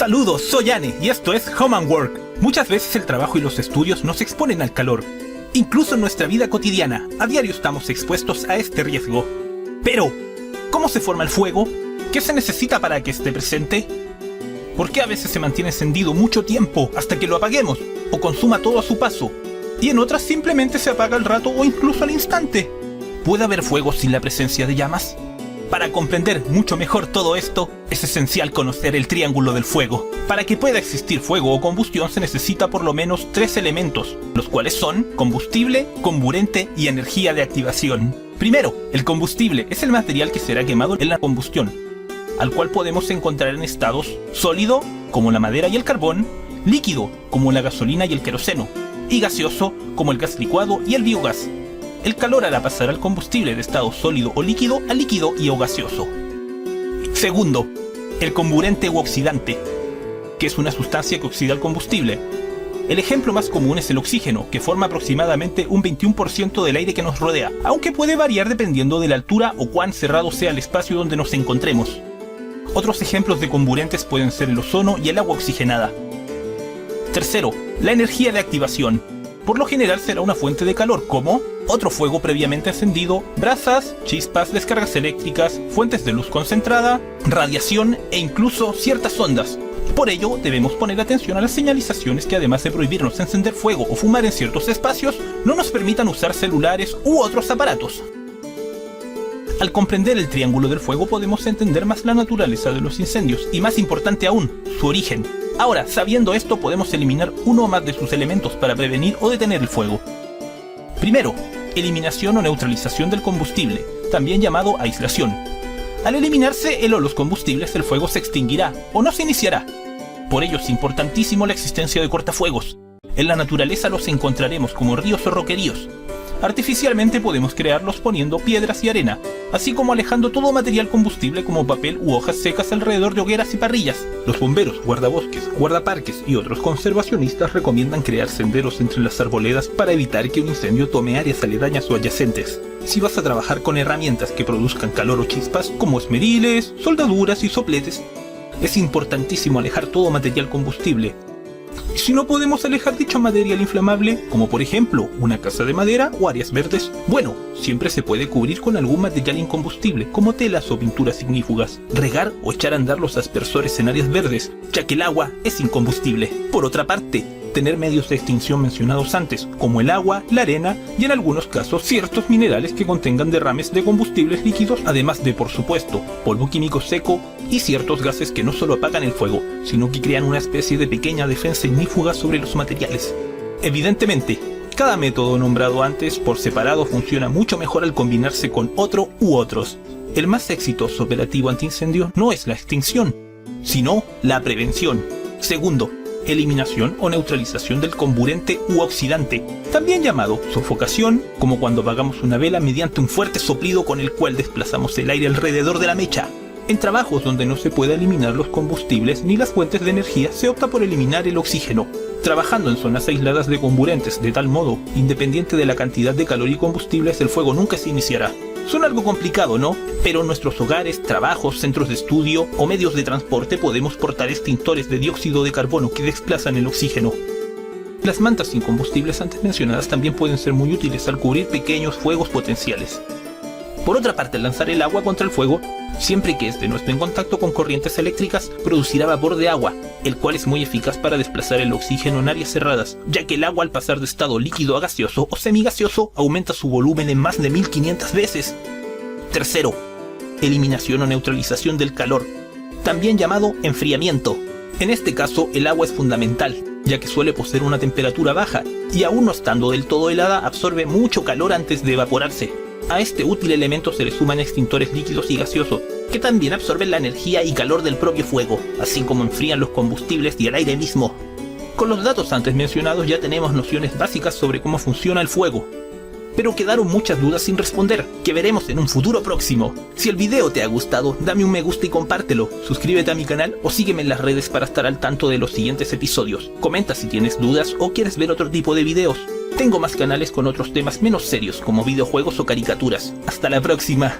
Saludos, soy Anne y esto es Home and Work. Muchas veces el trabajo y los estudios nos exponen al calor. Incluso en nuestra vida cotidiana, a diario estamos expuestos a este riesgo. Pero, ¿cómo se forma el fuego? ¿Qué se necesita para que esté presente? ¿Por qué a veces se mantiene encendido mucho tiempo hasta que lo apaguemos o consuma todo a su paso? Y en otras simplemente se apaga al rato o incluso al instante. ¿Puede haber fuego sin la presencia de llamas? Para comprender mucho mejor todo esto, es esencial conocer el triángulo del fuego. Para que pueda existir fuego o combustión se necesita por lo menos 3 elementos, los cuales son combustible, comburente y energía de activación. Primero, el combustible es el material que será quemado en la combustión, al cual podemos encontrar en estados sólido, como la madera y el carbón, líquido, como la gasolina y el queroseno, y gaseoso, como el gas licuado y el biogás. El calor hará pasar al combustible de estado sólido o líquido a líquido y o gaseoso. Segundo, el comburente u oxidante, que es una sustancia que oxida el combustible. El ejemplo más común es el oxígeno, que forma aproximadamente un 21% del aire que nos rodea, aunque puede variar dependiendo de la altura o cuán cerrado sea el espacio donde nos encontremos. Otros ejemplos de comburentes pueden ser el ozono y el agua oxigenada. Tercero, la energía de activación. Por lo general será una fuente de calor, como otro fuego previamente encendido, brasas, chispas, descargas eléctricas, fuentes de luz concentrada, radiación e incluso ciertas ondas. Por ello, debemos poner atención a las señalizaciones que, además de prohibirnos encender fuego o fumar en ciertos espacios, no nos permitan usar celulares u otros aparatos. Al comprender el triángulo del fuego podemos entender más la naturaleza de los incendios y, más importante aún, su origen. Ahora, sabiendo esto, podemos eliminar uno o más de sus elementos para prevenir o detener el fuego. Primero, eliminación o neutralización del combustible, también llamado aislación. Al eliminarse él o los combustibles, el fuego se extinguirá o no se iniciará. Por ello es importantísimo la existencia de cortafuegos. En la naturaleza los encontraremos como ríos o roqueríos. Artificialmente podemos crearlos poniendo piedras y arena, así como alejando todo material combustible como papel u hojas secas alrededor de hogueras y parrillas. Los bomberos, guardabosques, guardaparques y otros conservacionistas recomiendan crear senderos entre las arboledas para evitar que un incendio tome áreas aledañas o adyacentes. Si vas a trabajar con herramientas que produzcan calor o chispas, como esmeriles, soldaduras y sopletes, es importantísimo alejar todo material combustible. Y si no podemos alejar dicho material inflamable, como por ejemplo una casa de madera o áreas verdes, bueno, siempre se puede cubrir con algún material incombustible, como telas o pinturas ignífugas, regar o echar a andar los aspersores en áreas verdes, ya que el agua es incombustible. Por otra parte, tener medios de extinción mencionados antes, como el agua, la arena y en algunos casos ciertos minerales que contengan derrames de combustibles líquidos, además de, por supuesto, polvo químico seco y ciertos gases que no solo apagan el fuego, sino que crean una especie de pequeña defensa ignífuga sobre los materiales. Evidentemente, cada método nombrado antes por separado funciona mucho mejor al combinarse con otro u otros. El más exitoso operativo antiincendio no es la extinción, sino la prevención. Segundo, eliminación o neutralización del comburente u oxidante, también llamado sofocación, como cuando apagamos una vela mediante un fuerte soplido con el cual desplazamos el aire alrededor de la mecha. En trabajos donde no se pueda eliminar los combustibles ni las fuentes de energía, se opta por eliminar el oxígeno, trabajando en zonas aisladas de comburentes. De tal modo, independiente de la cantidad de calor y combustibles, el fuego nunca se iniciará. Suena algo complicado, ¿no? Pero en nuestros hogares, trabajos, centros de estudio o medios de transporte podemos portar extintores de dióxido de carbono que desplazan el oxígeno. Las mantas sin combustibles antes mencionadas también pueden ser muy útiles al cubrir pequeños fuegos potenciales. Por otra parte, al lanzar el agua contra el fuego, siempre que éste no esté en contacto con corrientes eléctricas, producirá vapor de agua, el cual es muy eficaz para desplazar el oxígeno en áreas cerradas, ya que el agua, al pasar de estado líquido a gaseoso o semigaseoso, aumenta su volumen en más de 1500 veces. Tercero, eliminación o neutralización del calor, también llamado enfriamiento. En este caso, el agua es fundamental, ya que suele poseer una temperatura baja, y aún no estando del todo helada, absorbe mucho calor antes de evaporarse. A este útil elemento se le suman extintores líquidos y gaseosos, que también absorben la energía y calor del propio fuego, así como enfrían los combustibles y el aire mismo. Con los datos antes mencionados ya tenemos nociones básicas sobre cómo funciona el fuego. Pero quedaron muchas dudas sin responder, que veremos en un futuro próximo. Si el video te ha gustado, dame un me gusta y compártelo, suscríbete a mi canal o sígueme en las redes para estar al tanto de los siguientes episodios. Comenta si tienes dudas o quieres ver otro tipo de videos. Tengo más canales con otros temas menos serios como videojuegos o caricaturas. Hasta la próxima.